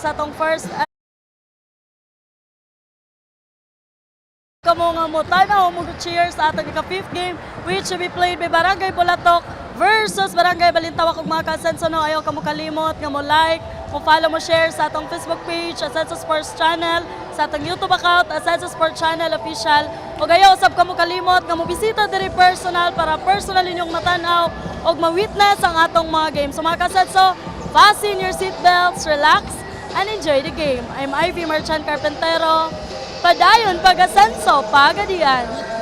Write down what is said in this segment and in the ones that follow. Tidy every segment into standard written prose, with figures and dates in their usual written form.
sa atong first kamo nga mo tanaw mo cheers sa atong ika-5th game which will be played by Barangay Bulatok versus Barangay Balintawak ug mga kasenso no ayaw kamo kalimot nga mo like, mo follow, mo share sa atong Facebook page Asenso Sports Channel, sa atong YouTube account Asenso Sports Channel Official ug ayaw usab kamo kalimot nga mo bisita diri personal para personal inyong matanaw ug ma-witness ang atong mga games. So mga kasenso, fasten your seatbelts, relax and enjoy the game. I'm Ivy Marchand Carpentero. Padayon pag-asenso, pagadian.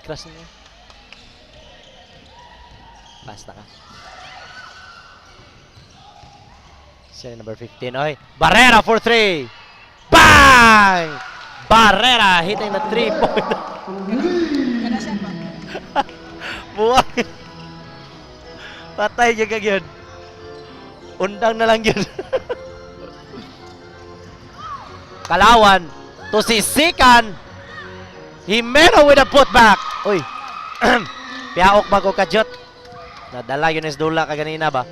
Cross niya. Basta ka. Siya number 15. Oy, Barrera for 3. Bang! Barrera hitting the 3-point. Buwag. Patay niya kagyan. Undang na lang yun. Kalawan to sisikan. Himeno with a putback. Uy. Piaok ba ko kadyot? Nadala yun is dula kaganina ba?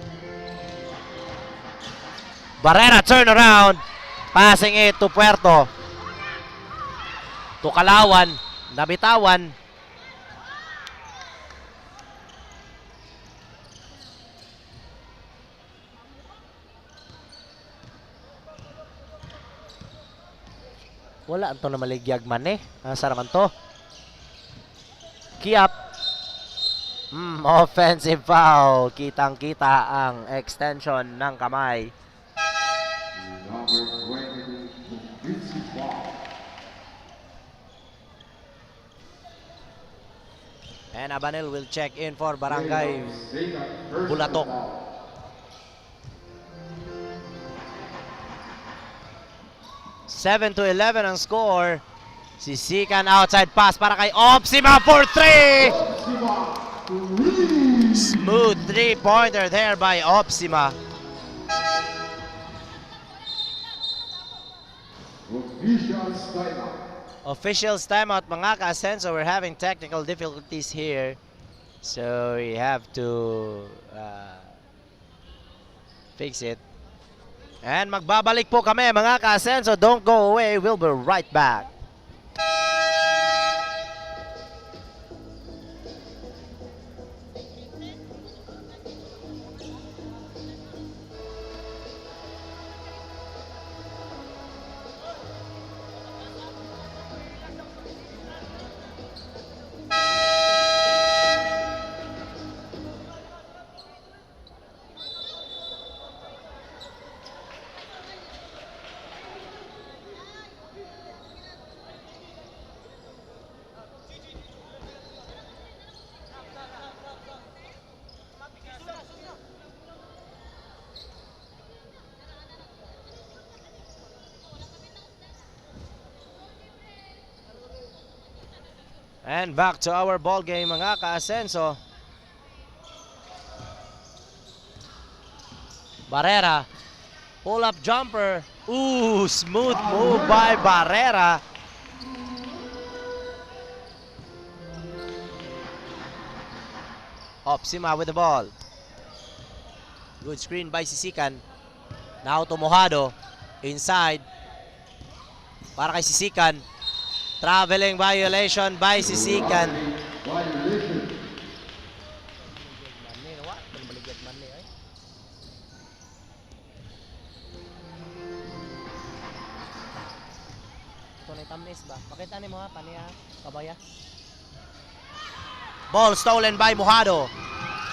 Barrera turn around. Passing it to Puerto. To Kalawan. Nabitawan. Wala anto na maligyag man eh. Saraman to. Kiap. Offensive foul. Kitang-kita ang extension ng kamay. And Abanil will check in for Barangay Bulatok. (7 to 11 ang score. Sisikan outside pass para kay Opsima for 3. Smooth 3-pointer there by Opsima. Officials timeout mga ka-Asenso. We're having technical difficulties here. So we have to fix it. And magbabalik po kami mga ka-Asenso. Don't go away. We'll be right back. And back to our ball game mga ka-Asenso. Barrera. Pull-up jumper. Ooh, smooth move by Barrera. Opsima with the ball. Good screen by Sisikan. Now to Mojado. Inside. Para kay Sisikan. Traveling violation by Sisikan. Ball stolen by Mojado.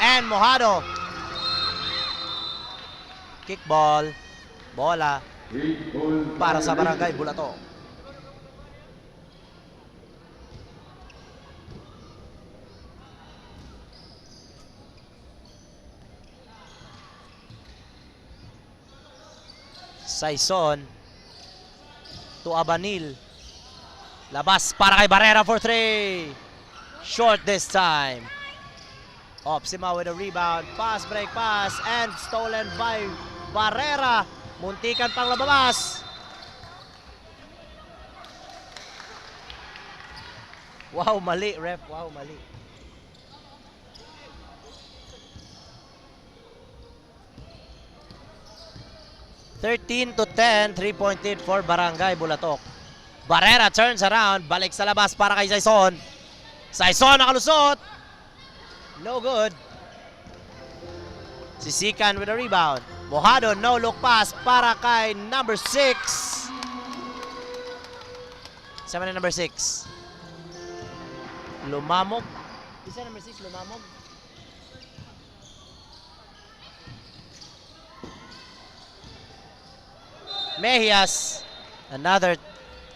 And Mojado. Kickball. Bola. Para sa Barangay Bulatok. Saison to Abanil. Labas para kay Barrera for 3. Short this time. Opsima with a rebound. Pass, break pass. And stolen by Barrera. Muntikan pang labas. Wow, mali, ref. Wow, mali. (13 to 10), 3-point lead for Barangay Bulatok. Barrera turns around, balik sa labas para kay Saison. Saison nakalusot. No good. Sisikan with a rebound. Mojado, no look pass para kay number 6. Sama na number 6. Lumamog. Isa number 6, lumamog. Mejias, another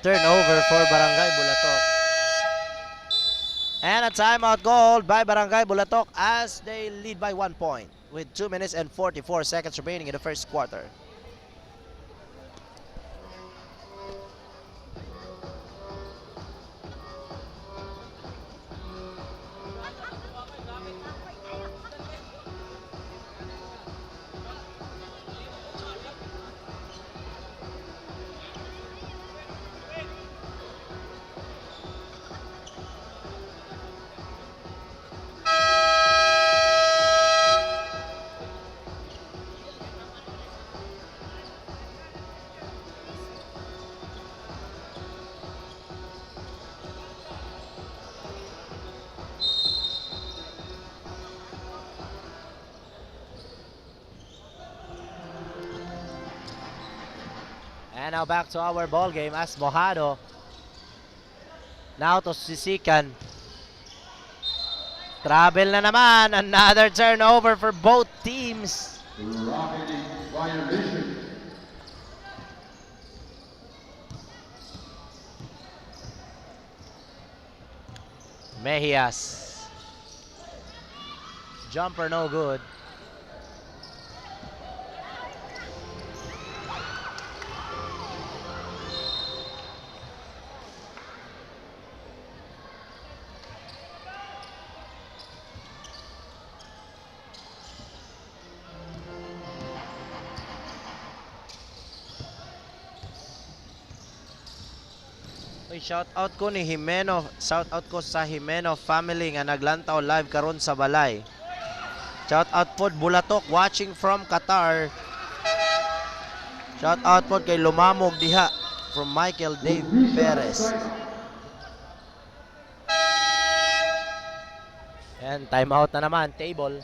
Turnover for Barangay Bulatok. And a timeout goal by Barangay Bulatok as they lead by 1 point with 2 minutes and 44 seconds remaining in the first quarter. And now back to our ball game as Mojado now to Sisikan. Travel na naman. Another turnover for both teams. Mejias. Jumper no good. Uy, shout out ko ni Jimeno. Shout out ko sa Jimeno family nga naglantaw live karon sa balay. Shout out po Bulatok watching from Qatar. Shout out po kay Lumamog diha from Michael Dave Perez. And time out na naman, table.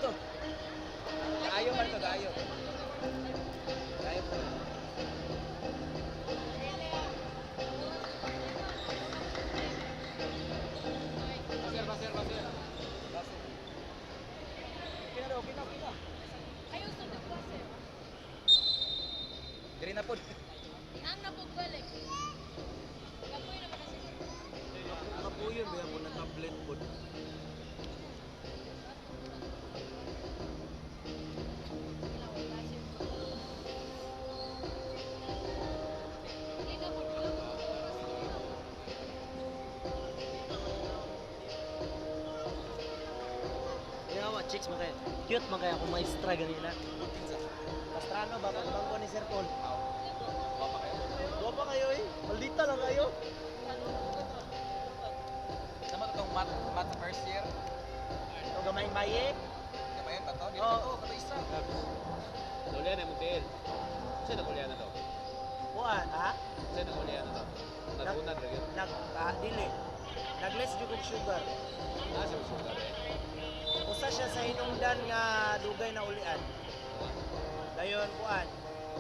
to. Daayo man to, daayo. Daayo po. Baser. Kina. Diri na po. Ang napugbalik. Kapoy na ba kasi? Kapuyon ba mo na tablet po. Yawa, chicks man kaya. Cute man kaya kung maestra ganina. Pastrano ba bangko ni Sir Paul? Dua pa kayo eh. Maldita lang kayo. Sama itong math sa first year. Ito gamay maye. Di ba yan ba to? Dito Oo. to, kato isa. Kuliah na Miguel. Saan na kuliah na to? Kuan, ha? Saan na kuliah na to? Nagunad rin. Dili. Nag-less jud og sugar. Nasa sugar eh. Usa siya sa hinungdan nga dugay na ulian. Dayon kuan,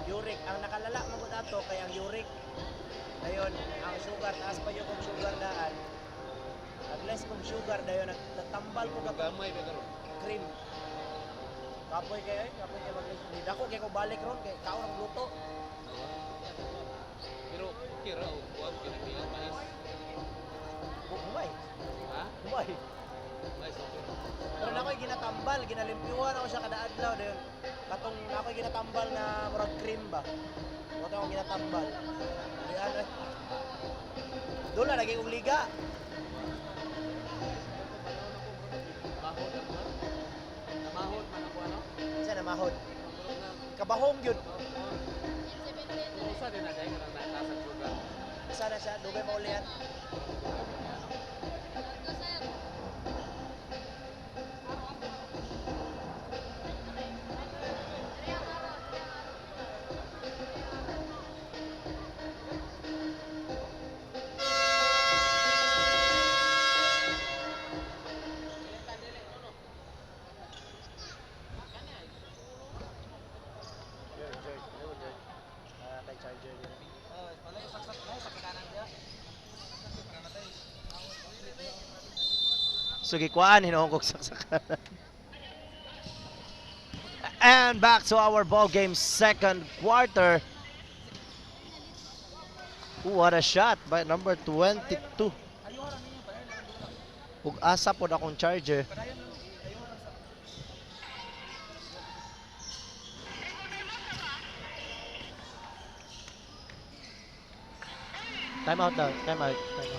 uric ang nakalala mo gud ato kay ang uric. Dayon ang sugar taas pa yung sugar daan. Nag-less kong sugar dayon nagtatambal ko katong Gamay ba karon? cream. Kapoy kay mag-less. Dako kay ko balik ron kay kaon ang luto. Pero kira o kuwan kinipiyang mais. Humay. Ha? Humay. Mais okay. Pero na ako'y ginatambal, ginalimpyuhan ako siya kada adlaw dayon. Katong na ako'y ginatambal na murag cream ba. Mo akong ginatambal. Diyan eh. Doon na naging uliga. Mahod ang kuwan. Namahod man ako ano? Sa namahod. Kabahong yun. Usa din na dahil karang nasa sugar. Sana siya, dugay maulian. Kay charger yun. Wala yung saksak na, sa kakanan niya. Sugi kuan hinuong kog saksakan. And back to our ball game second quarter. Ooh, what a shot by number 22. Ug asa pod akong charger. Time out daw. Time out. Time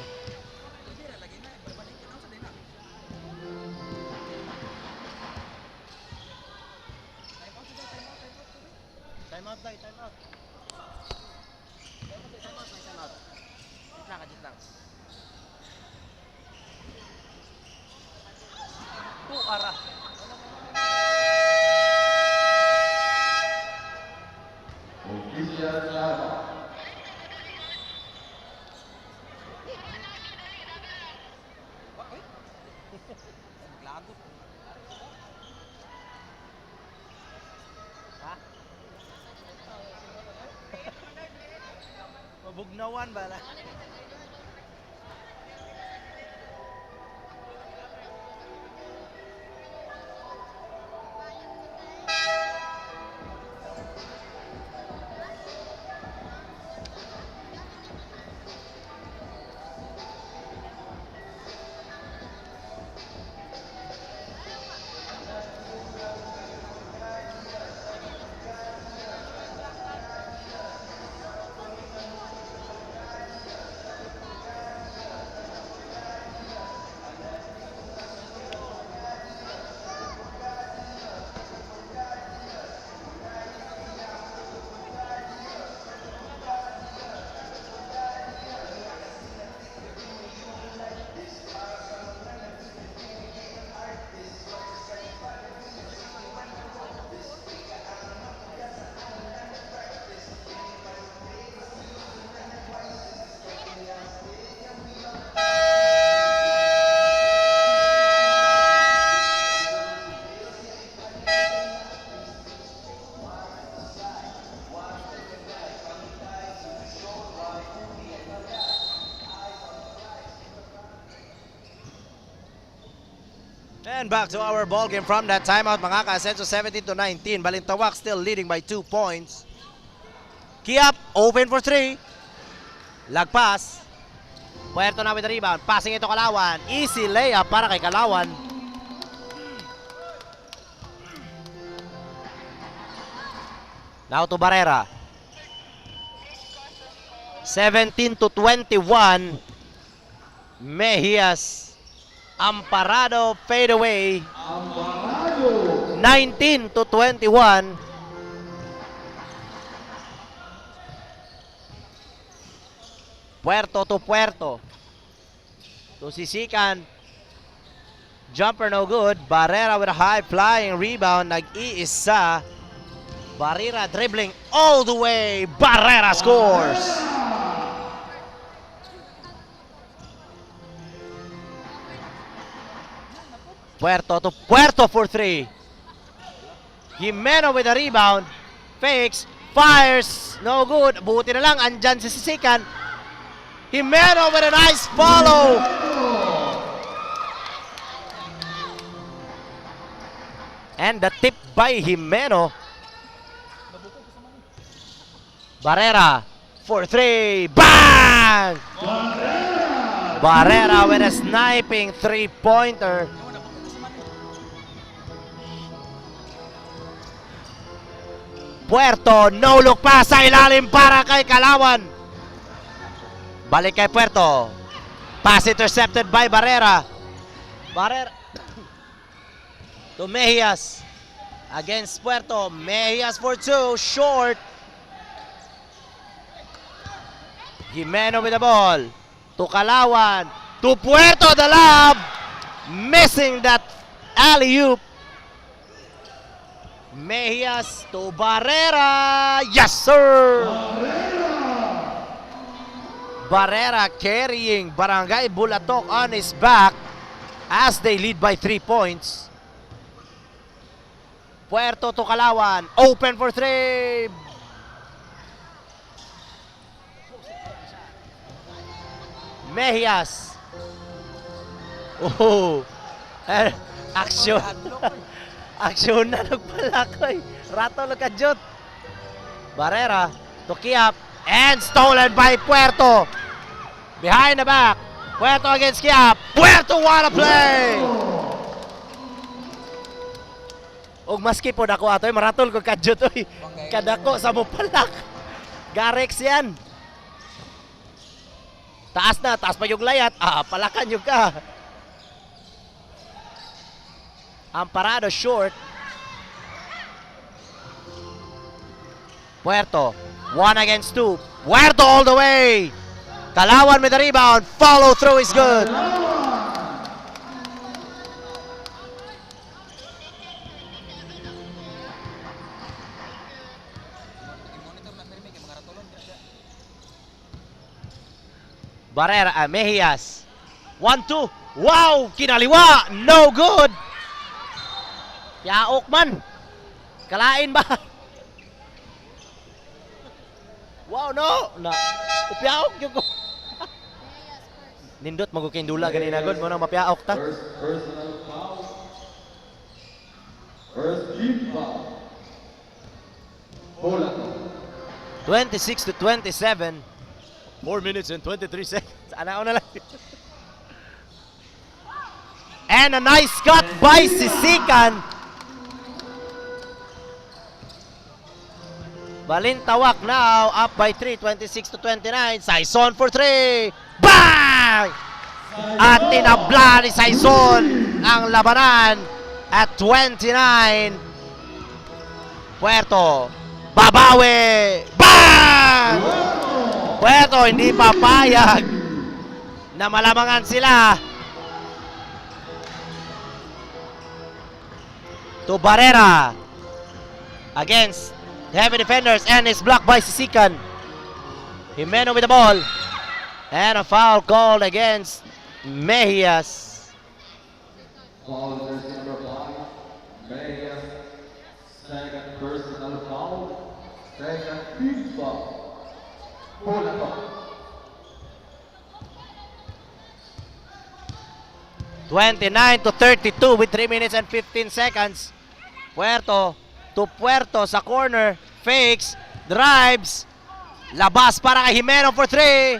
out daw. Time out. Gitna ka. Ara. Lagot. Ha? Mabugnawan ba na? And back to our ball game from that timeout, mga ka-Asenso, 17-19. Balintawak still leading by 2 points. Kiap, open for 3. Lagpas. Puerto na with the rebound. Passing ito Kalawan. Easy layup para kay Kalawan. Now to Barrera. 17-21. Mejias. Amparado fadeaway. 19-21. Puerto to Puerto. To Sisikan. Jumper no good. Barrera with a high flying rebound. Nag-iisa. Barrera dribbling all the way. Barrera scores. Puerto to Puerto for 3. Jimeno with a rebound. Fakes. Fires. No good. Buti na lang. Andyan si Sisikan. Jimeno with a nice follow. And the tip by Jimeno. Barrera for 3. Bang! Barrera with a sniping 3-pointer. Puerto, no look pass sa ilalim para kay Kalawan. Balik kay Puerto. Pass intercepted by Barrera. Barrera to Mejias. Against Puerto. Mejias for 2. Short. Jimeno with the ball. To Kalawan. To Puerto, the lob. Missing that alley-oop. Mejias to Barrera. Yes, sir! Barrera carrying Barangay Bulatok on his back as they lead by 3 points. Puerto to Kalawan. Open for 3. Mejias. Oh. Action. Aksyon na nagpalakoy. Rato nagkadyot. Barrera to Kiap. And stolen by Puerto. Behind the back. Puerto against Kiap. Puerto wanna play. Og maski po dako atoy maratol ko kadyot oy. Kadako sa mupalak. Garex yan. Taas na, taas pa yung layat. Palakan yung ka. Amparado short. Puerto. 1 against 2. Puerto all the way. Kalawan with the rebound. Follow through is good. Barrera, Mejias. 1-2. Wow! Kinaliwa! No good! Yaok man. Kalain ba? Wow, no! Upiaok yung ko. Nindot, magukindula ganina good. Mo nang mapiaok ta. First team foul. 26-27. 4 minutes and 23 seconds. Anao na lang. And a nice cut by Sisikan. Balintawak now up by 3, 26-29. Saison for 3. Bang! At tinabla ni Saison ang labanan at 29. Puerto. Babawi. Bang! Puerto hindi papayag na malamangan sila. To Barrera against heavy defenders and is blocked by Sisikan. Jimeno with the ball and a foul called against Mejias. Foul is number 5. Mejias. Second personal foul. Second team foul. 29-32 with 3 minutes and 15 seconds. Puerto sa corner. Fakes. Drives. Labas para kay Jimeno for 3.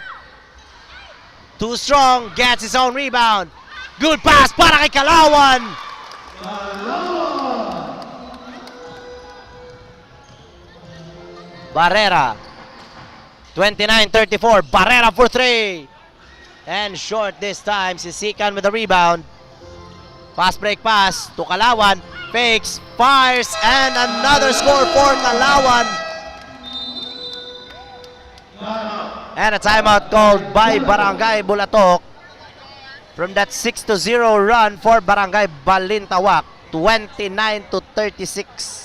Too strong. Gets his own rebound. Good pass para kay Kalawan. Barrera. 29-34. Barrera for 3. And short this time. Sisikan with the rebound. Fast break pass to Kalawan. Fakes, fires, and another score for Kalawan. And a timeout called by Barangay Bulatok. From that 6-0 run for Barangay Balintawak. 29-36.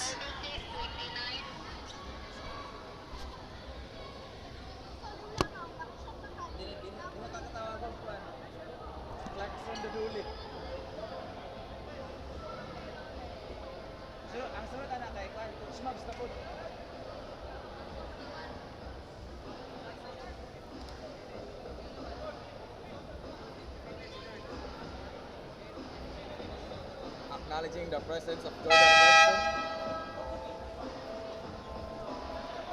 Clarkson Duduli. So, ang sunod anak kay Kwan, Smags na po. Acknowledging the presence of Jordan Webster.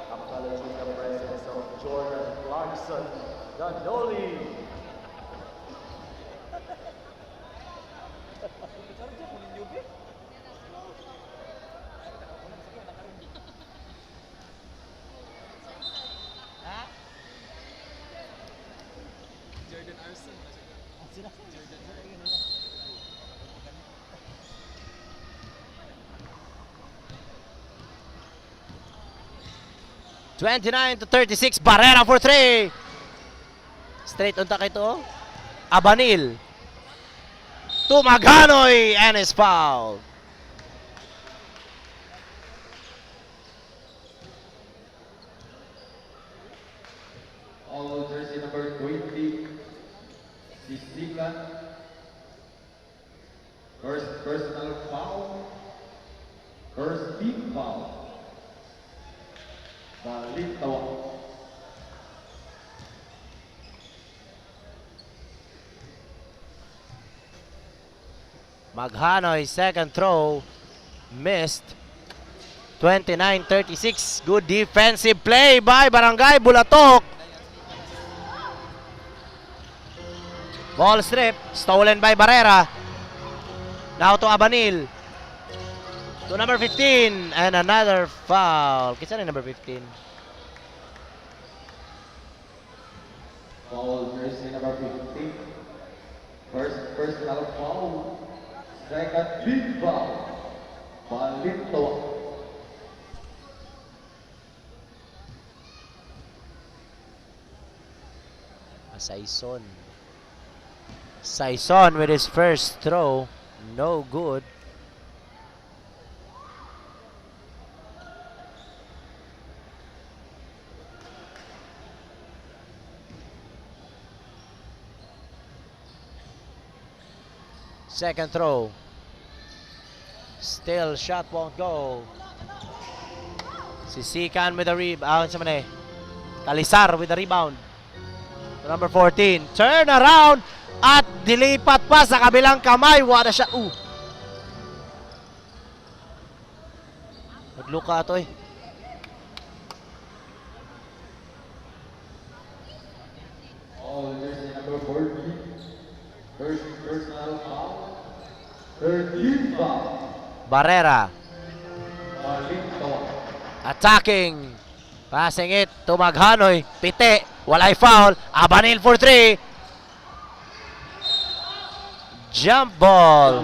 Acknowledging the presence of Jordan Clarkson, the Dolly. Jordan Arson. 29-36. Barrera for 3. Straight on taka ito. Abanil. Tumaganoy and is fouled. All jersey number 20, Sisikan. First personal foul. First team foul. Balintawak. Maghanoy, second throw. Missed. 29-36. Good defensive play by Barangay Bulatok. Ball strip. Stolen by Barrera. Now to Abanil. To number 15. And another foul. Kisa na number 15? Foul jersey number 15. First personal foul. Second team foul. Balintawak. Saison. Saison with his first throw. No good. Second throw. Still shot won't go. Sisikan with the rebound. Sa man eh. Talisar with the rebound. Number 14. Turn around at dilipat pa sa kabilang kamay. What a shot. Nagluka ito eh. All jersey number 14. First personal foul. Third team foul. Barrera. Balintawak. Attacking. Passing it to Maghanoy. Pite. Walay foul. Abanil for 3. Jump ball.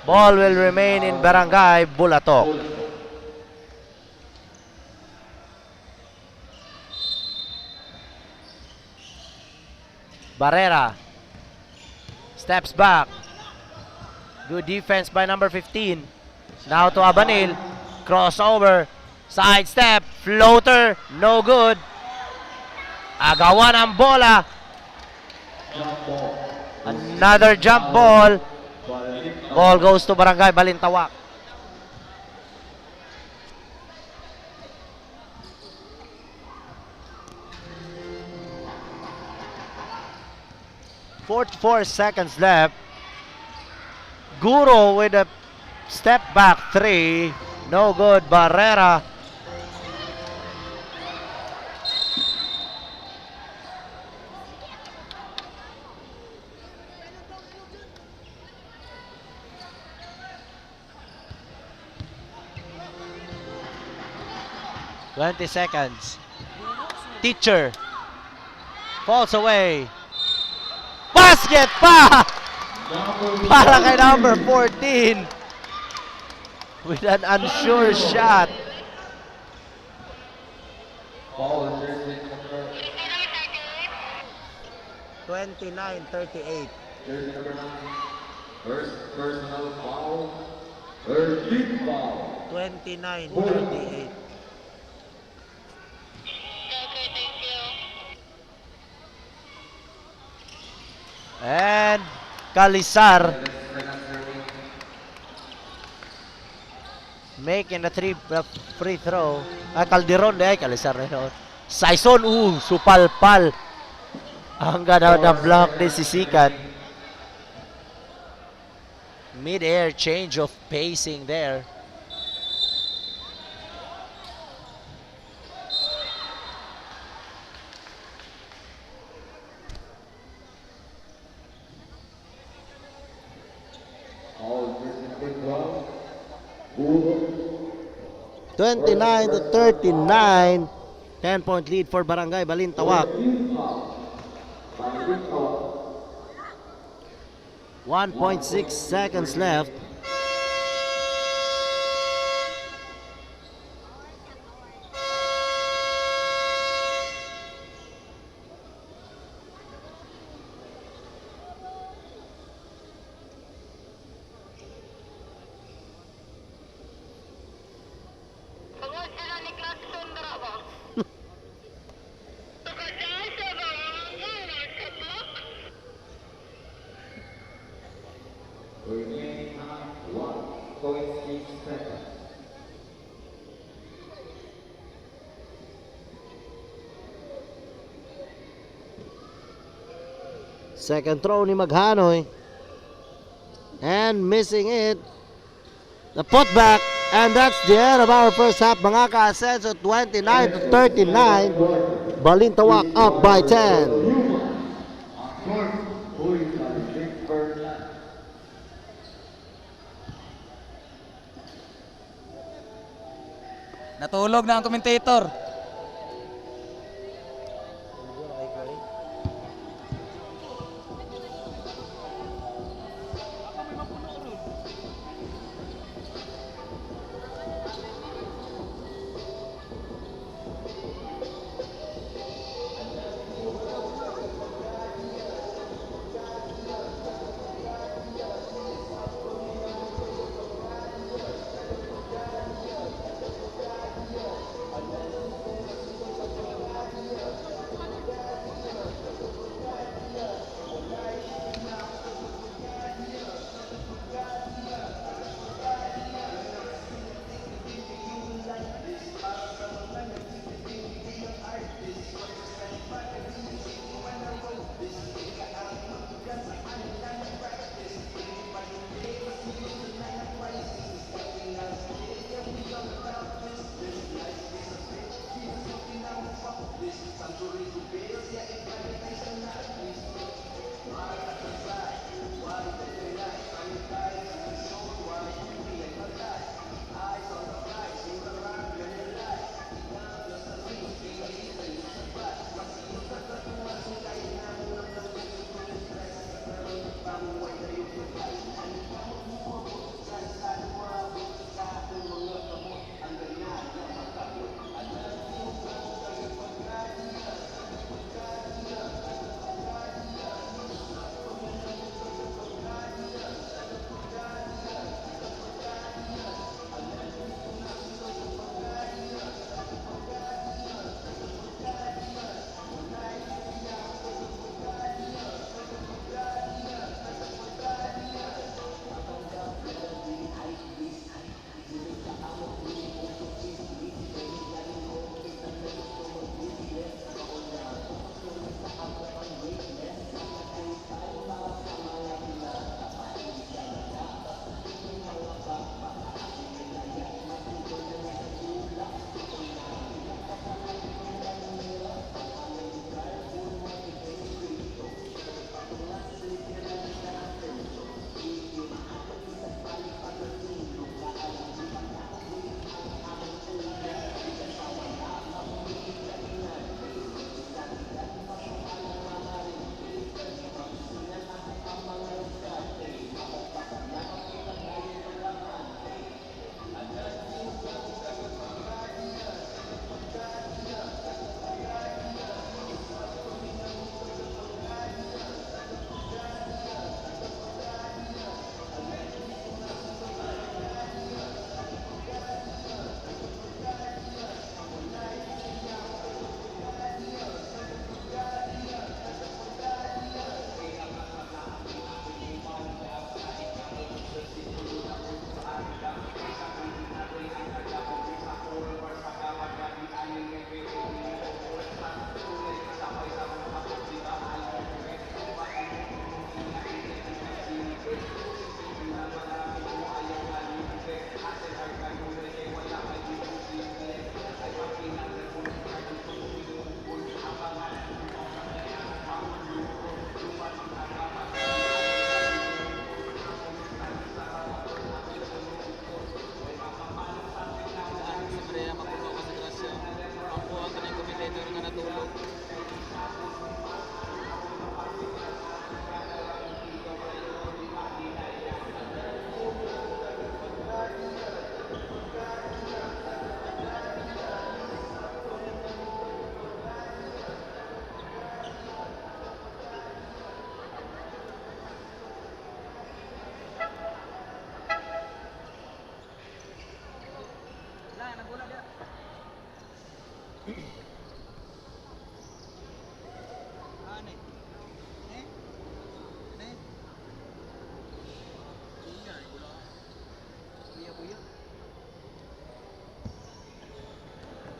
Ball will remain in Barangay Bulatok. Barrera. Steps back. Good defense by number 15. Now to Abanil. Crossover. Side step. Floater. No good. Agawan ang bola. Jump ball. Another jump ball. Balintawak. Ball goes to Barangay Balintawak. .44 seconds left. Guro with a step back three. No good. Barrera. "20 seconds. Teacher. Falls away. Basket pa! Para kay number 14. With an unsure shot. Foul on jersey number 29-38. jersey number 9. First personal foul. Third team foul. 29-38. And Calisar making the free throw. Calderon deh, Calisar rin. Saison, supalpal. Hanggang na block ni Sisikan. Mid-air change of pacing there. Foul jersey number 12. Guro. 29-39. 10-point lead for Barangay Balintawak. 1.6 seconds left. Remaining time 1.6 seconds. Second throw ni Maghanoy. And missing it. The putback. And that's the end of our first half. Mga ka-Asenso, 29-39. Balintawak up by 10. Natulog na ang commentator.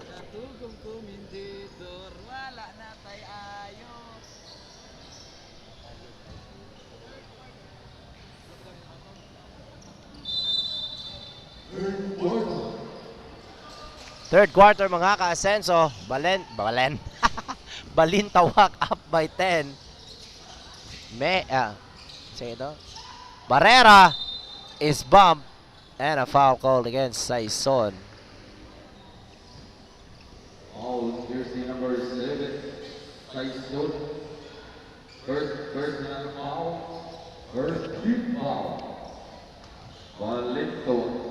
Natugong kumindidor, wala na tay ayo. Third quarter mga ka-asenso. Balen. Balintawak up by 10. Say ito. Barrera is bumped and a foul called against Saison. All jersey number 7, Tyson. First personal foul. First team foul. Valento.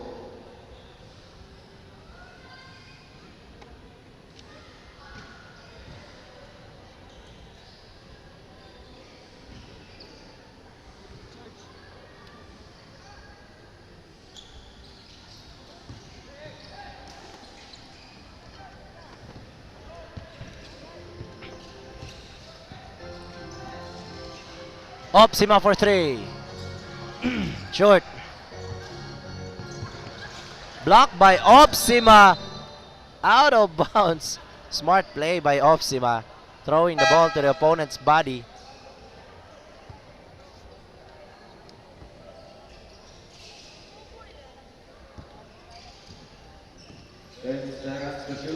Opsima for 3. Short. Blocked by Opsima. Out of bounds. Smart play by Opsima. Throwing the ball to the opponent's body.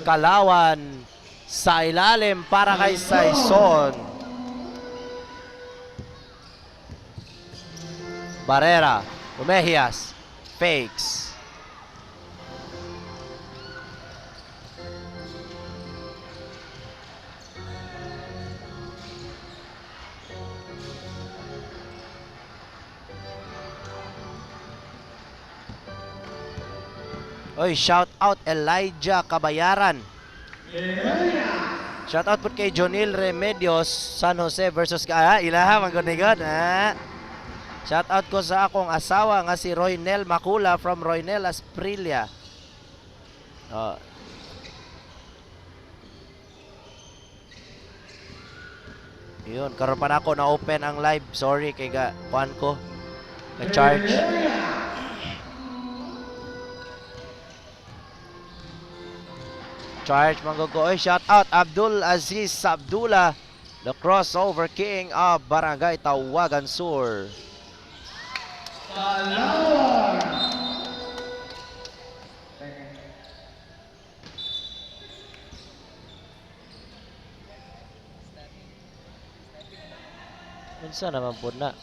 Kalawan sa ilalim para kay Saison. Barrera, Umejias, fakes. Oy, shout out Elijah Kabayaran. Shout out po kay Jonil Remedios, San Jose versus ilaha magod-igod. Shout out ko sa akong asawa nga si Roynel Macula from Roynel Asprilia. Yun, karon pa na ako na open ang live. Sorry kay kuan ko. Na-charge. Charge manggogo. Oy, shout out Abdul Aziz Abdullah, the crossover king of Barangay Tawagan Sur. Minsan naman po na.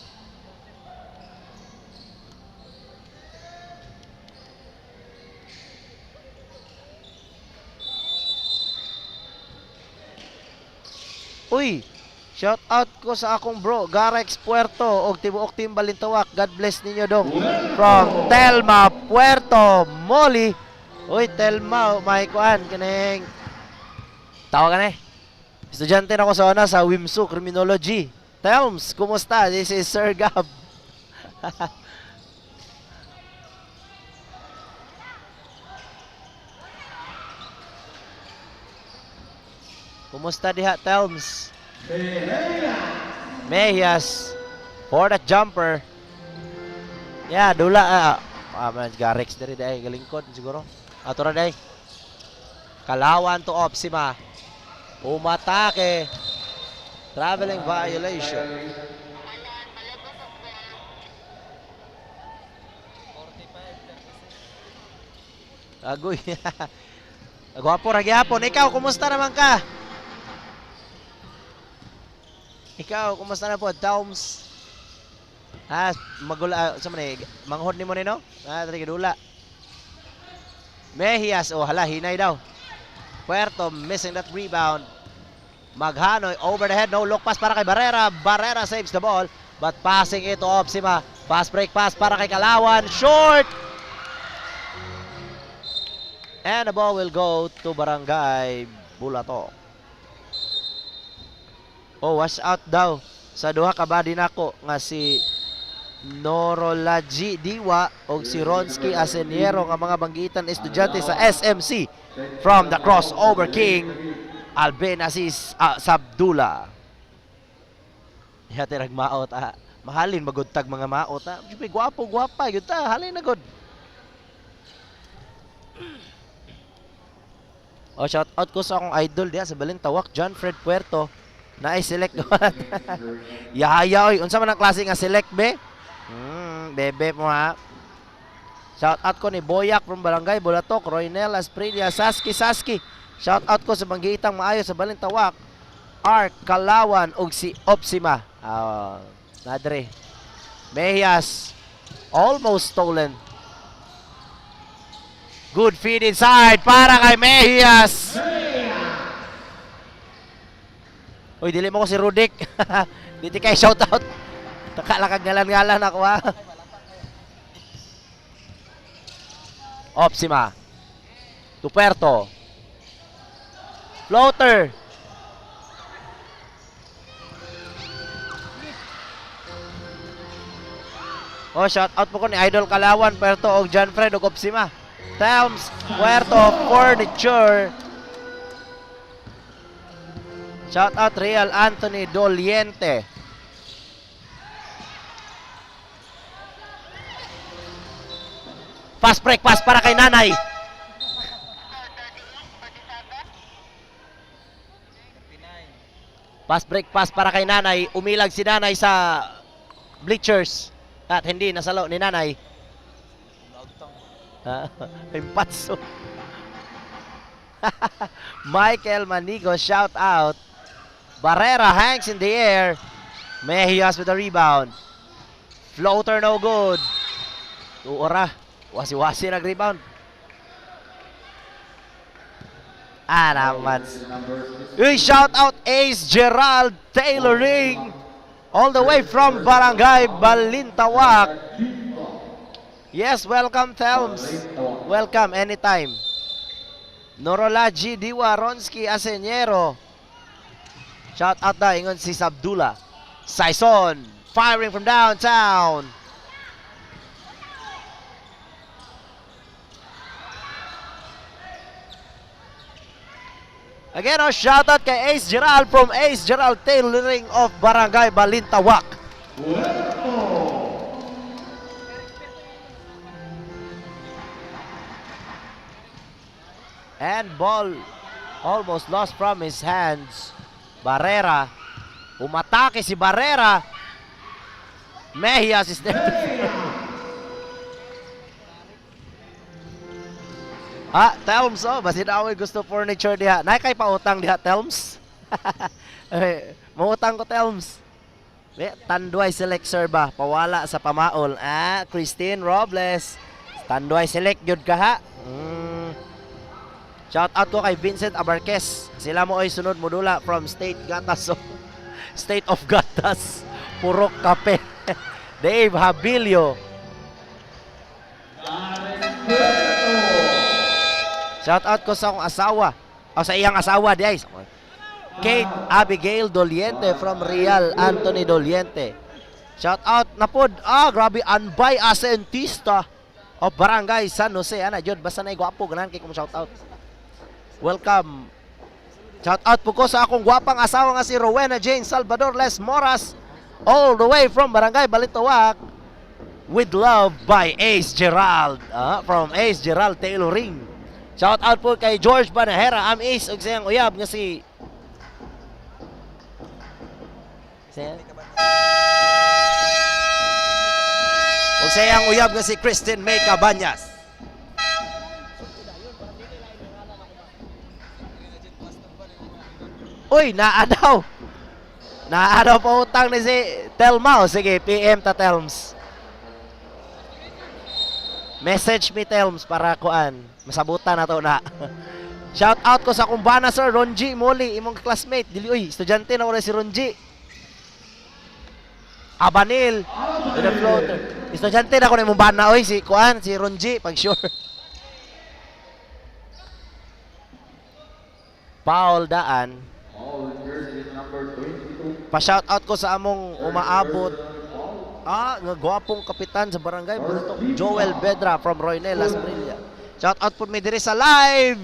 Uy! Shout out ko sa akong bro, Garex Puerto og tibuok team Balintawak. God bless ninyo dong. From Telma, Puerto, Moli. Uy, Telma, may kuan kining. Tawagan estudyante na ko sa una sa WIMSU Criminology. Telms, kumusta? This is Sir Gab. Kumusta diha, Telms? Mejias for the jumper. Yeah, dula. Garex diri day galingkod siguro. Ato ra day. Kalawan to Opsima. Umatake. Traveling violation. Agoy. Gwapo ra gyapon. Ikaw kumusta naman ka? Ikaw, kumusta na po? Toms? Magula, sa man manghod ni mo no? Tari dula. Mejias, hala, hinay daw. Puerto missing that rebound. Maghanoy over the head, no look pass para kay Barrera. Barrera saves the ball, but passing it to Opsima. Fast break pass para kay Kalawan. Short! And the ball will go to Barangay Bulato. Wash out daw sa duha ka body nako nga si Norolaji Diwa o si Ronski Aseniero nga mga banggitan estudyante sa SMC from the crossover king Alben Aziz Sabdula. Yatirag maot mahalin magudtag mga maot Siyempre gwapo gwapa yun halin na good. O shout out ko sa akong idol diya sa Balintawak, John Fred Puerto. Na-select ko. Yahaya oy, unsa man ang klase nga select be? Bebe mo ha. Shout out ko ni Boyak from Barangay Bulatok, Roynel Asprilla, Saski. Shout out ko sa banggitang maayo sa Balintawak, Ark Kalawan ug si Opsima. Nadre. Mejias almost stolen. Good feed inside para kay Mejias. Uy, dili mo ko si Rudik. Diti kay shout out. Takalakag ngalan-ngalan ako ha. Opsima. Tuperto. Floater. Oh, shout out po ko ni Idol Kalawan, Puerto og John Fred og Opsima. Thelms, Puerto Furniture. Shout out Real Anthony Doliente. Fast break pass para kay Nanay. Fast break pass para kay Nanay. Umilag si Nanay sa bleachers. At hindi nasalo ni Nanay. Impatso. Michael Manigo, shout out. Barrera hangs in the air. Mejias with the rebound. Floater no good. Tuora. Wasi-wasi nag-rebound. Naman. Uy, shout out Ace Gerald Tailoring. All the way from Barangay Balintawak. Yes, welcome Thelms. Welcome anytime. Norolaji Diwa Ronski Aseniero. Shout out na ingon si Sabdula. Saison firing from downtown. Again, shout out kay Ace Gerald from Ace Gerald Tailoring of Barangay Balintawak. And ball almost lost from his hands. Barrera. Umatake si Barrera. Mejias is there. Thelms, basin away gusto furniture diha. Nay kay pautang diha, Thelms. Mautang ko, Thelms. Tanduay select sir ba? Pawala sa pamaol. Christine Robles. Tanduay select yun ka ha. Shout out ko kay Vincent Abarquez. Sila mo ay sunod modula from State Gatas. State of Gatas. Purok Kape. Dave Habilio. Shout out ko sa akong asawa. O sa iyang asawa, guys. Kate Abigail Doliente from Real Anthony Doliente. Shout out na pod. Grabe Anbay Asentista of Barangay San Jose. Jud basta na gwapo ganan kay kung shout out. Welcome. Shout out po ko sa akong gwapang asawa nga si Rowena Jane Salvador Les Moras. All the way from Barangay Balintawak. With love by Ace Gerald. From Ace Gerald Tailoring. Shout out po kay George Banahera, Ace ug siyang uyab nga si ug siyang uyab nga si Christine May Cabanyas. Uy, naadaw pa utang ni si Telma. Sige, PM ta Telms. Message me Telms para kuan. Masabutan na to na. Shout out ko sa kumbana sir Ronji Moli, imong classmate. Dili uy, estudyante na wala si Ronji. Abanil with the floater. Estudyante na ko na imong bana oy si kuan, si Ronji pag sure. Paul Daan. Pa-shout out ko sa among umaabot Nga gwapong kapitan sa barangay. Joel Bedra from Roynel, Las Brillas. Shout out po mi diri sa live.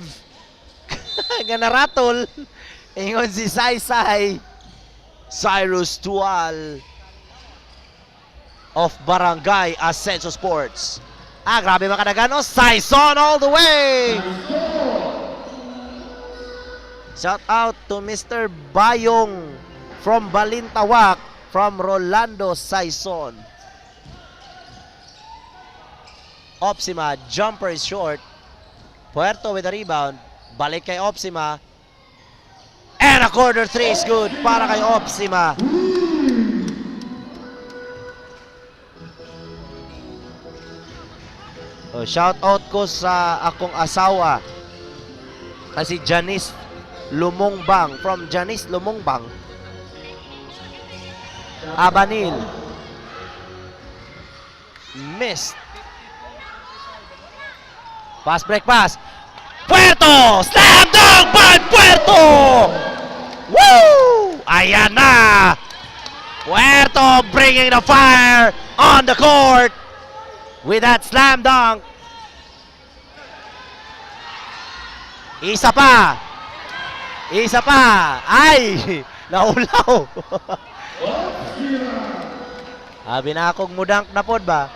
Nga naratol. Ingon si Saysay. Cyrus Tual of Barangay Ascenso Sports. Grabe mga kadagano. Saison all the way. Shout out to Mr. Bayong from Balintawak, from Rolando Saison. Opsima, jumper is short. Puerto with the rebound. Balik kay Opsima. And a corner three is good para kay Opsima. Shout out ko sa akong asawa. Kasi Janice Lumongbang, from Janice Lumongbang. Abanil. Missed. Pass break pass. Puerto! Slam dunk by Puerto! Woo! Ayan na! Puerto bringing the fire on the court with that slam dunk. Isa pa. Isa pa. Ay! Naulaw. Abi na akong mudunk na pod ba?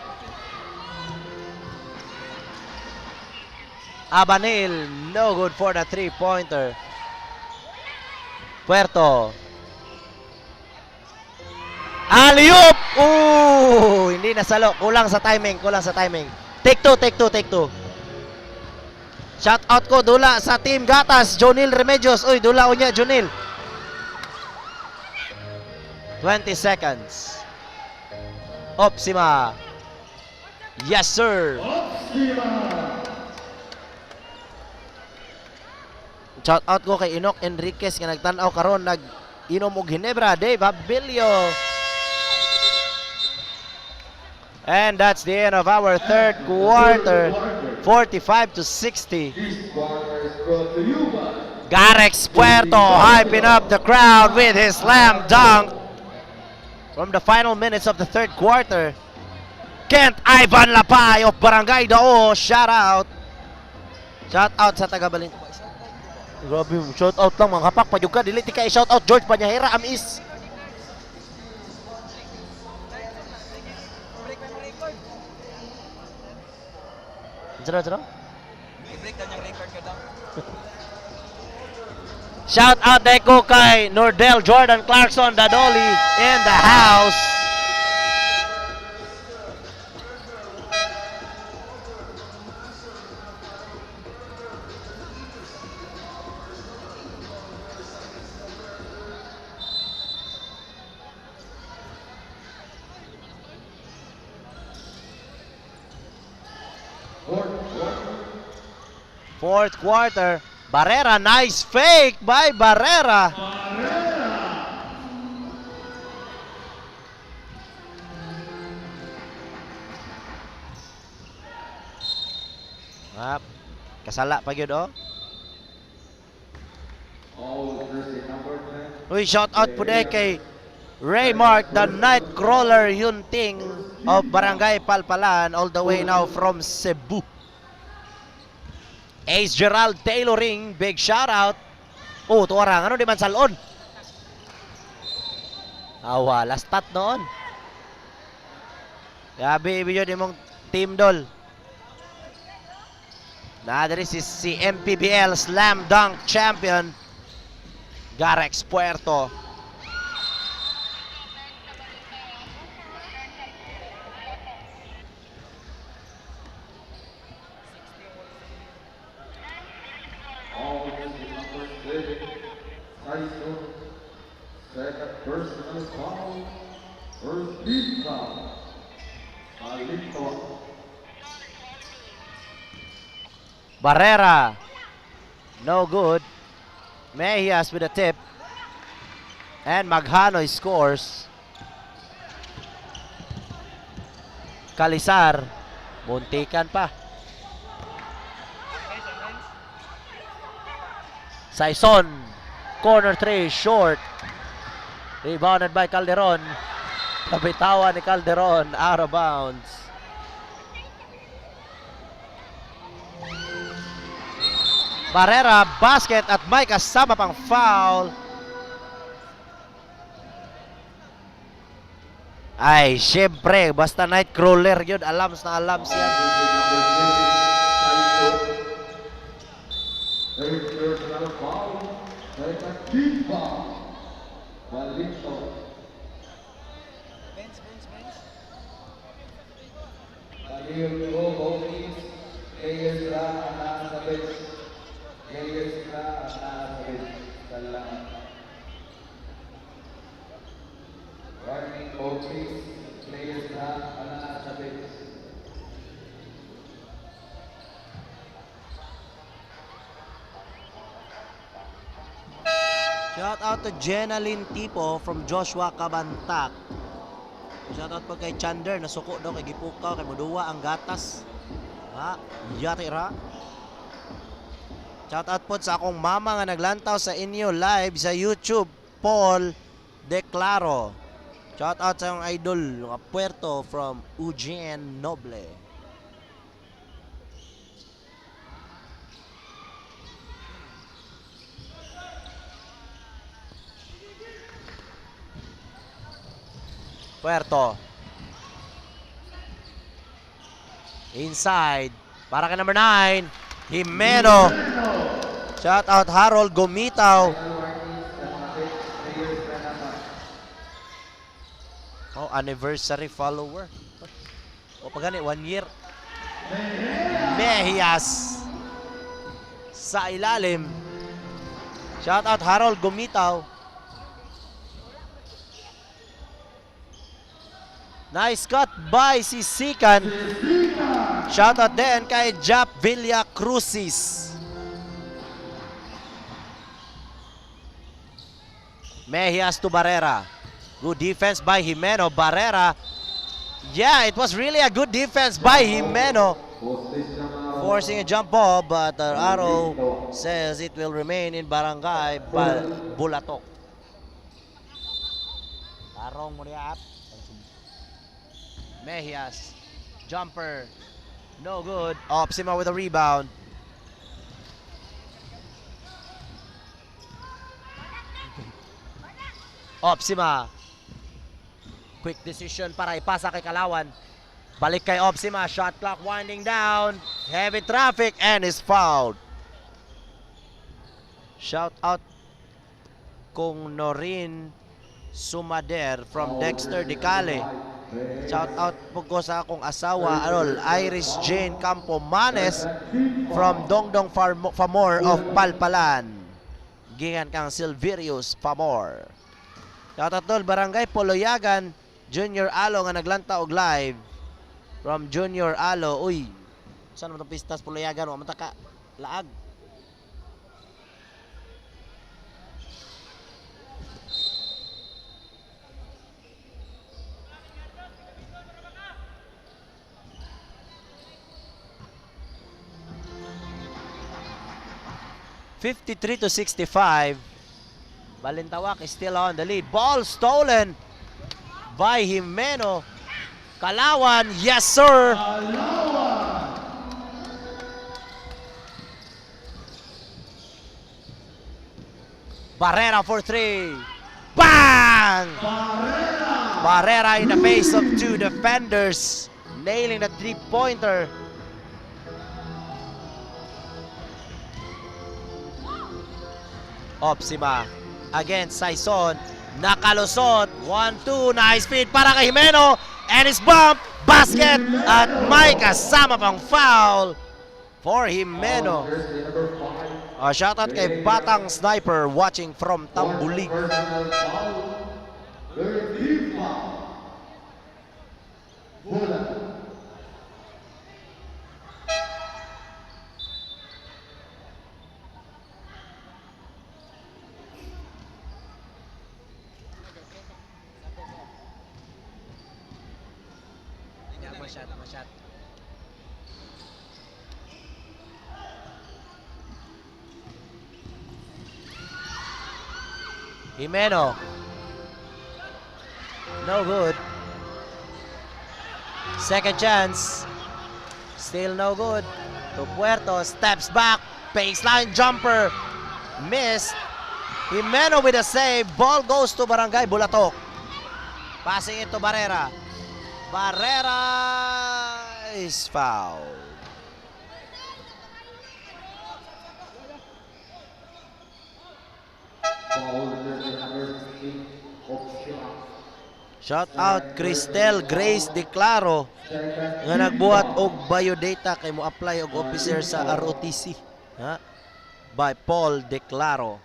Abanil, no good for the three-pointer. Puerto. Alley-oop! Hindi nasalo. Kulang sa timing, kulang sa timing. Take two, take two, take two. Shout out ko dula sa Team Gatas, Jonil Remedios. Uy, dula unya Jonil. 20 seconds. Opsima. Yes, sir. Shout out ko kay Inok Enriquez nga nagtanaw karon nag-inom og Ginebra. Dave Abilio. And that's the end of our third quarter. 45-60. This quarter is brought to you by Garex Puerto hyping up the crowd with his slam dunk from the final minutes of the third quarter. Kent Ivan Lapay of Barangay Dao, shout out. Shout out sa taga-Balin. Grabe, shout out lang mga kapak. Padyog ka, dili tika i-shout out George Panyahera, Amis. Jero. I-break na niyang record ka daw. Shout out deko kay Nordel Jordan Clarkson Dadoli in the house. Fourth quarter. Barrera, nice fake by Barrera. Kasala pa gyud oh. all jersey number 10. Uy, shout out po de kay Raymark, the Nightcrawler Yunting of Barangay Palpalan, all the way now from Cebu. Ace Gerald Tailoring, big shout out. Tuwarang, ano di man salon? Last stat noon. Gabi, ibigyo di mong team dol. Nadari si MPBL Slam Dunk Champion, Garex Puerto. All jersey number 6. Tyson. Second personal foul. First team foul. Alito. Barrera, no good. Mejias with a tip. And Maghanoy scores. Kalisar, muntikan pa. Saison, corner 3, short. Rebounded by Calderon. Kabitawan ni Calderon, out of bounds. Barrera, basket at may kasama pang foul. Ay, syempre, basta Nightcrawler yun, alams na alams yan. There's another foul. There's a deep foul. Balito. Bench, bench, bench. Balito go, both players na nasa bench. Players na nasa bench. Salamat. Warning, both players na nasa bench. Shout out to Jenalyn Tipo from Joshua Cabantac. Shout out po kay Chander, nasuko daw kay Gipukaw, kay Muduwa ang gatas. Ha? Yati ra. Shout out po sa akong mama nga naglantaw sa inyo live sa YouTube, Paul Declaro. Shout out sa yung idol, nga Puerto from Eugene Noble. Puerto. Inside. Para kay number 9. Jimeno. Shout out Harold Gomitaw. Oh, anniversary follower. O pagani, 1 year. Mejias. Sa ilalim. Shout out Harold Gomitaw. Nice cut by si Sikan. Shoutout din kay Jap Villa Crucis. Mejias to Barrera. Good defense by Jimeno. Barrera. Yeah, it was really a good defense by Jimeno. Forcing a jump ball, but the arrow says it will remain in Barangay Bulatok. Arong mo niya. Mejias, jumper, no good. Opsima with a rebound. Opsima. Quick decision para ipasa kay Kalawan. Balik kay Opsima, shot clock winding down. Heavy traffic and is fouled. Shout out kung Norin Sumader from Dexter Dicale. Shout out po ko sa akong asawa, Iris Jane Campo Manes from Dongdong Famor of Palpalan. Gingan kang Silverius Famor. Shout out tol, Barangay Poloyagan, Junior Alo nga naglanta og live from Junior Alo. Uy, saan mo itong pistas Poloyagan? Wa mataka, laag. (53-65). Balintawak is still on the lead. Ball stolen by Jimeno. Kalawan, yes sir. Barrera for 3. Bang! Barrera in the face of 2 defenders, nailing the 3-pointer. Opsima against Saison. Nakalusot. 1-2. Nice feed para kay Jimeno. And his bump. Basket. At may kasama pang foul for Jimeno. Shoutout kay Batang Sniper watching from Tambulig. Masyat. Jimeno. No good. Second chance. Still no good. To Puerto, steps back. Baseline jumper. Missed. Jimeno with a save. Ball goes to Barangay Bulatok. Passing it to Barrera. Barrera is fouled. Foul number 3, Opsima. Shout out Cristel Grace Declaro nga nagbuhat og biodata kay mo apply og officer sa ROTC. Ha? By Paul Declaro.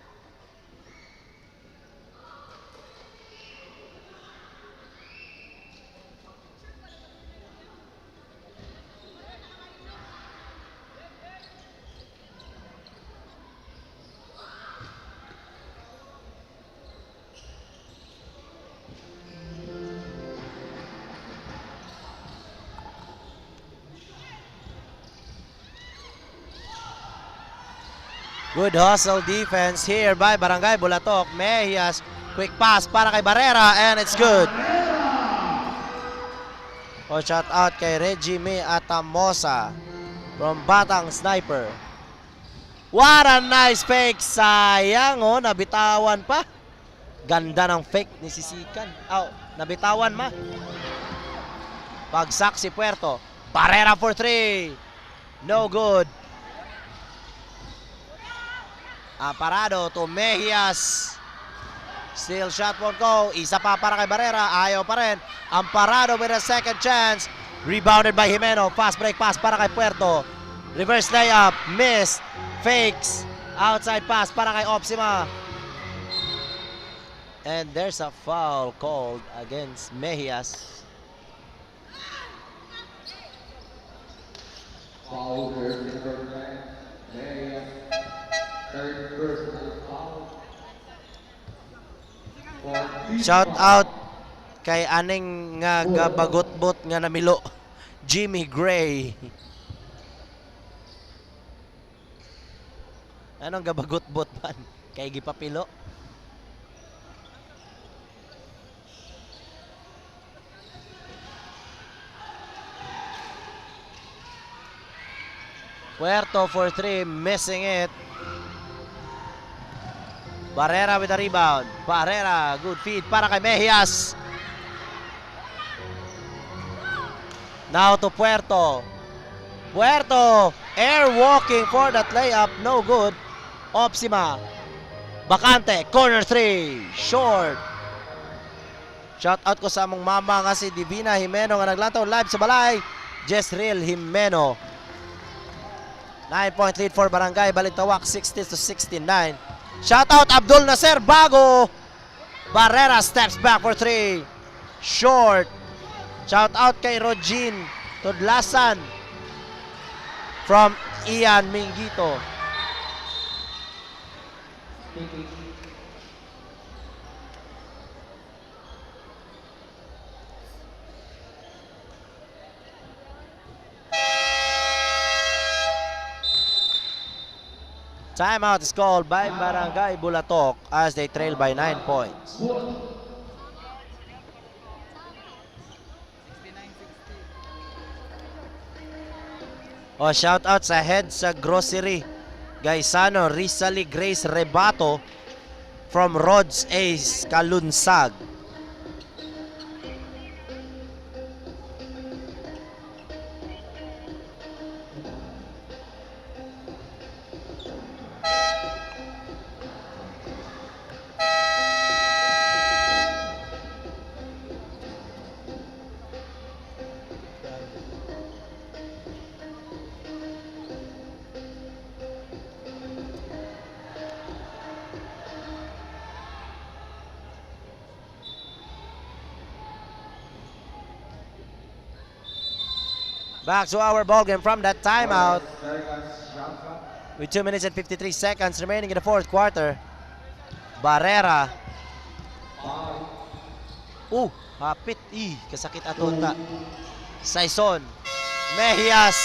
Good hustle defense here by Barangay Bulatok. Mejias, quick pass para kay Barrera and it's good. O shout out kay Reggie May Atamosa from Batang Sniper. What a nice fake. Sayang oh, nabitawan pa. Ganda ng fake ni Sisikan. Oh, nabitawan ma. Bagsak si Puerto. Barrera for 3. No good. Parado to Mejias. Still shot won't go. Isa pa para kay Barrera. Ayaw pa rin. Amparado with a second chance. Rebounded by Jimeno. Fast break pass para kay Puerto. Reverse layup. Missed. Fakes. Outside pass para kay Opsima. And there's a foul called against Mejias. Foul number 9, Mejias. Third personal foul. Shout out kay aning nga gabagot-bot nga namilo, Jimmy Gray. Anong gabagot-bot man? Kay gipapilo. Puerto for 3, missing it. Barrera with a rebound. Barrera, good feed para kay Mejias. Now to Puerto. Puerto, air walking for that layup, no good. Opsima. Bakante, corner 3, short. Shout out ko sa among mama nga si Divina Jimeno nga naglantaw live sa balay. Jezreel Jimeno. 9-point lead for Barangay Balintawak, 60-69. Shout out Abdul Nasser Bago. Barrera steps back for 3. Short. Shout out kay Rogin Tudlasan from Ian Mingito. Timeout is called by Barangay Bulatok as they trail by 9 points. Oh, shout out sa head sa grocery. Gaisano, Rizali Grace Rebato from Rods Ace, Kalunsag. Back to our ball game from that timeout. With 2 minutes and 53 seconds remaining in the fourth quarter. Barrera. Hapit. Kasakit atonta. Saison. Mejias.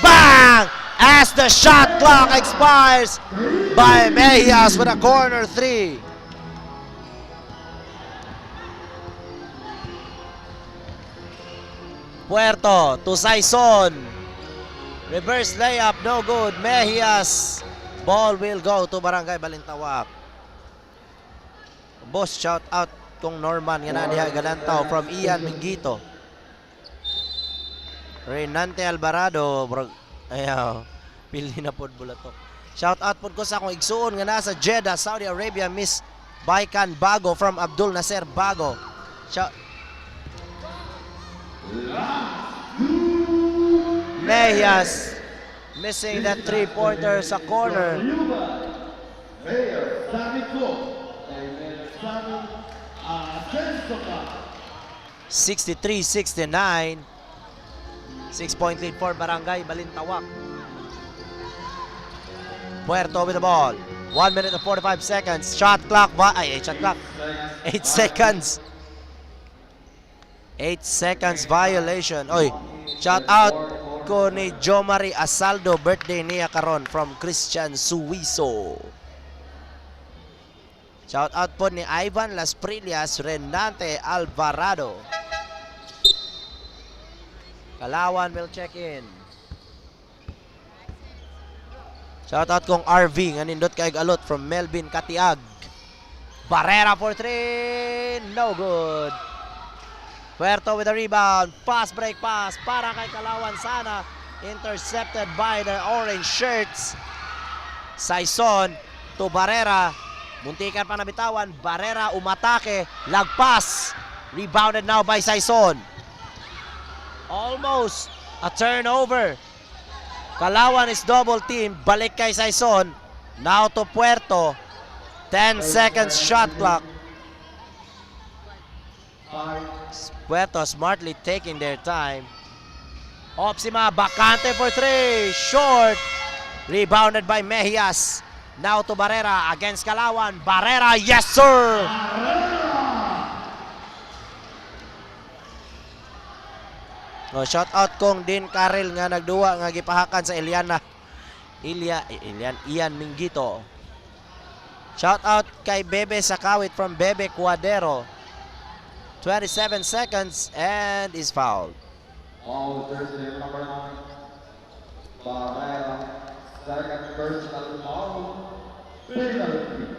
Bang! As the shot clock expires by Mejias with a corner 3. Puerto to Saison. Reverse layup, no good. Mejias. Ball will go to Barangay Balintawak. Boss, shout out kung Norman nga na diha Galantaw from Ian Mingito. Reynante Alvarado, bro. Ayaw. Pili na pod bulatok. Shout out pod ko sa akong igsuon nga nasa Jeddah, Saudi Arabia, Miss Baikan Bago from Abdul Nasser Bago. Shout Mejias missing that three-pointer sa corner. 63-69. 6-point lead for Barangay Balintawak. Puerto with the ball. 1 minute and 45 seconds. Shot clock. Shot clock. 8 seconds. 8 seconds violation. Oy, shout out ko ni Jomari Asaldo. Birthday niya karon from Christian Suiso. Shout out po ni Ivan Las Prillas, Renante Alvarado. Kalawan will check in. Shout out kong RV nga nindot kay alot from Melvin Katiag. Barrera for 3, no good. Puerto with the rebound, pass break pass para kay Kalawan sana. Intercepted by the orange shirts. Saison to Barrera. Muntikan pa nabitawan, Barrera umatake, lagpas. Rebounded now by Saison. Almost a turnover. Kalawan is double team. Balik kay Saison. Now to Puerto. 10 seconds shot clock. Puerto smartly taking their time. Opsima, bakante for 3. Short. Rebounded by Mejias. Now to Barrera against Kalawan. Barrera, yes sir! No, shout out kong Din Karel nga nagduwa nga gipahakan sa Ian Mingito. Shout out kay Bebe Sakawit from Bebe Cuadero. 27 seconds and is fouled. All jersey number 9. Barrera, second personal foul. Penalty.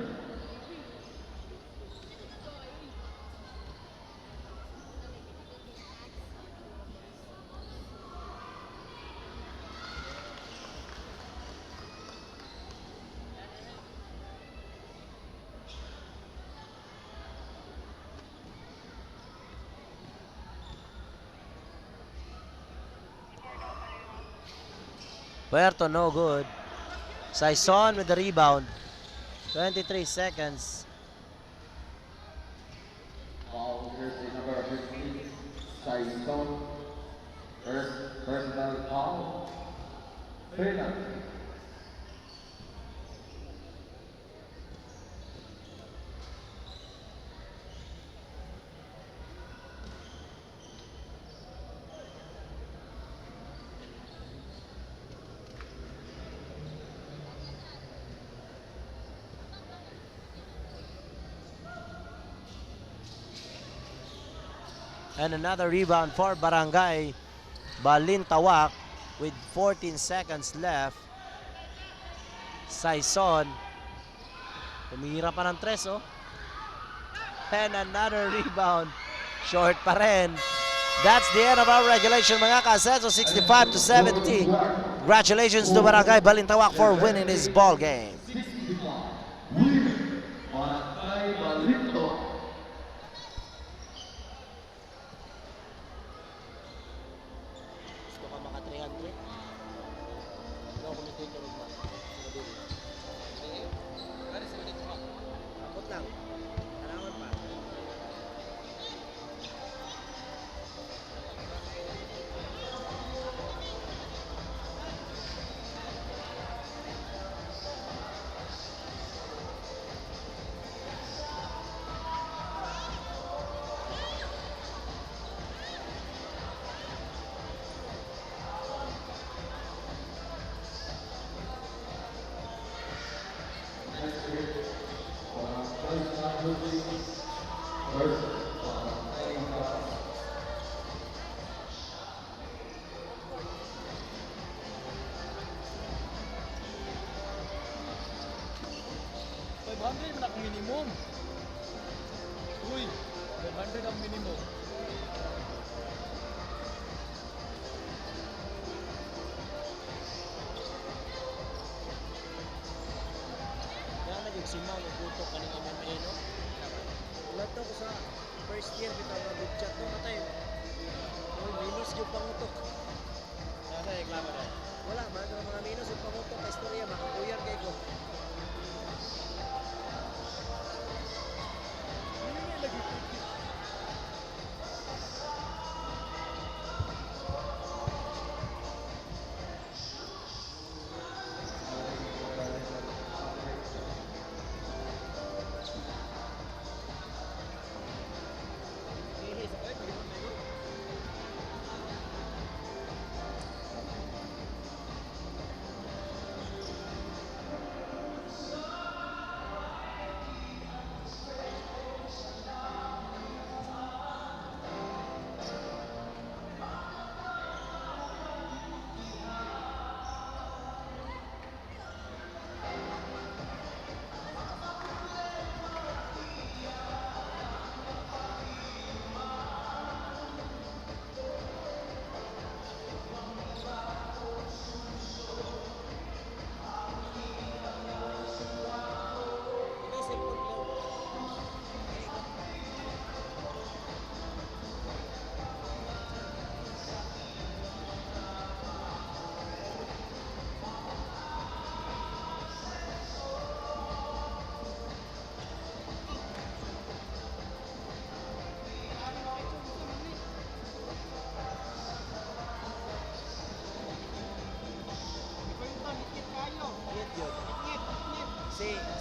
Puerto no good. Saison with the rebound. 23 seconds. All jersey number 15. Saison. First personal foul. Penalty. And another rebound for Barangay Balintawak with 14 seconds left. Saison. Tumira pa ng 3, oh. And another rebound. Short pa rin. That's the end of our regulation, mga kasenso. 65-70. Congratulations to Barangay Balintawak for winning this ball game. Barangay Balintawak. Gusto ka maka 300? Ikaw kumikita rin ba? Takot lang. Kailangan pa. 500 man ang minimum. Uy, 500 ang minimum. Kaya nag-igsimaw, nagbutok ka ng MMA, no? Wala to ko sa first year, kita mag chat no, matay. Uy, minus yung pangutok. Nasa reklamo na. Wala, mga minus yung pangutok ka istorya, makakuyar kay ko.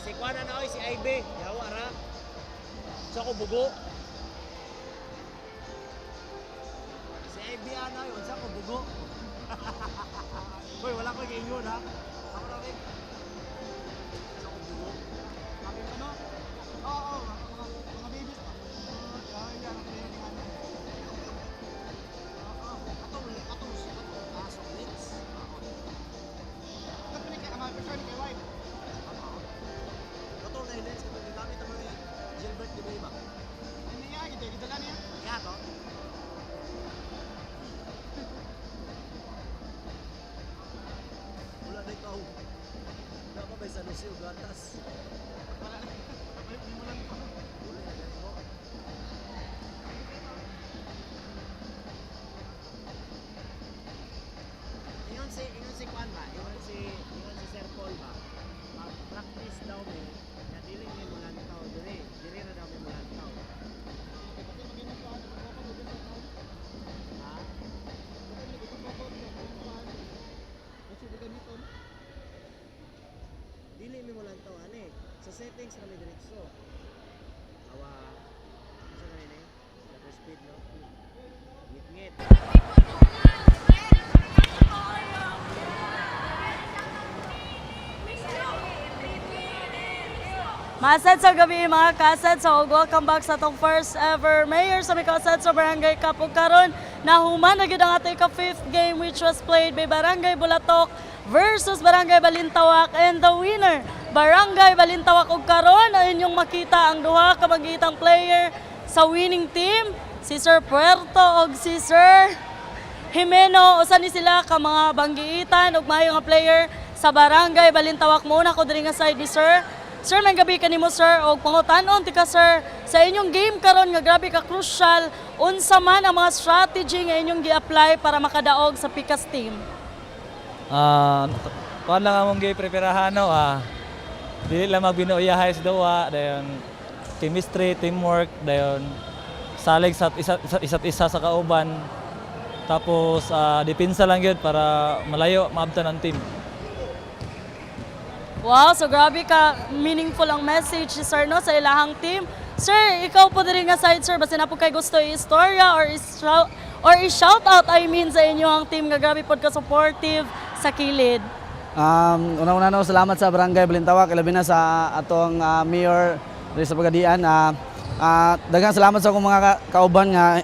Si Kuana na oy, si Aibe. Yawa ra. Sa ko bugo. Si Aibe ana oy, sa ko bugo. Hoy, wala ko gingon ha. Ako ra rin. Sa ko bugo. Kami ano? Oo, mga babies pa. Yan ang training ano. Atong asok nits. Tapos ni kay ama prefer ni kay wife. Kato na ilens kato gamit ang mga Gilbert di ba iba? Hindi niya gid dala niya. Kaya to. Wala na ikaw. Wala pa ba sa Lucio Gatas? Wala. Hindi mo lang pa. Wala na ganito. Ingon si Juan ba? Ingon si Sir Paul ba? Mag-practice daw mi na dili mi mulantaw diri na daw mi mulantaw. Ha? Dili mi mulantaw ani. Sa settings na mi diretso. Awa. Sa kanina shutter speed no. Ngit-ngit. Masad sa gabi mga kasad, so welcome back sa atong first ever Mayor sa Mikasad sa Barangay Kapug karon. Nahuman na gid ang ating ka-fifth game which was played by Barangay Bulatok versus Barangay Balintawak, and the winner Barangay Balintawak. Ug karon ay inyong makita ang duha ka magitang player sa winning team, si Sir Puerto ug si Sir Jimeno. Usa ni sila ka mga banggiitan ug maayo nga player sa Barangay Balintawak. Muna ko diri nga side ni Sir. Sir, may gabi kanimo sir, og pangutan-on tika sir, sa inyong game karon nga grabe ka crucial, unsa man ang mga strategy nga inyong gi-apply para makadaog sa Pikas team? Kuan lang among gi-preparahan no, dili lang magbinuyahay sa duwa, dayon chemistry, teamwork, dayon salig sa isa't isa sa kauban. Tapos depensa lang gyud para malayo maabtan ang team. Wow, so grabe ka meaningful ang message ni sir no sa ilahang team. Sir, ikaw po diri nga side sir, basta na po kay gusto i-istorya or i-shout out I mean sa inyong team nga grabe pod ka supportive sa kilid. Una-una no, salamat sa Barangay Balintawak, labi na sa atong mayor diri sa Pagadian. Daghang salamat sa akong mga kauban nga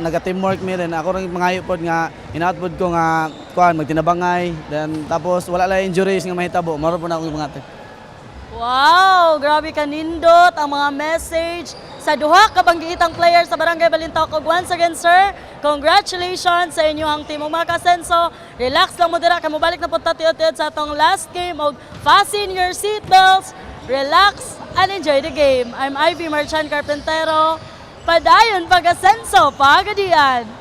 naga-teamwork mi rin. Ako rin mangayo pod nga inautpod ko nga kuan magtinabangay, then tapos wala lang injuries nga mahitabo. Maro po na akong mga Wow, grabe kanindot ang mga message sa duha ka banggiitang player sa Barangay Balintawak. Ug once again, sir, congratulations sa inyong team mga kasenso. Relax lang mo dira kay mobalik na punta tiyo-tiyo sa atong last game og fasten your seatbelts, relax and enjoy the game. I'm Ivy Marchan Carpentero. Padayon pag-asenso, pagadian.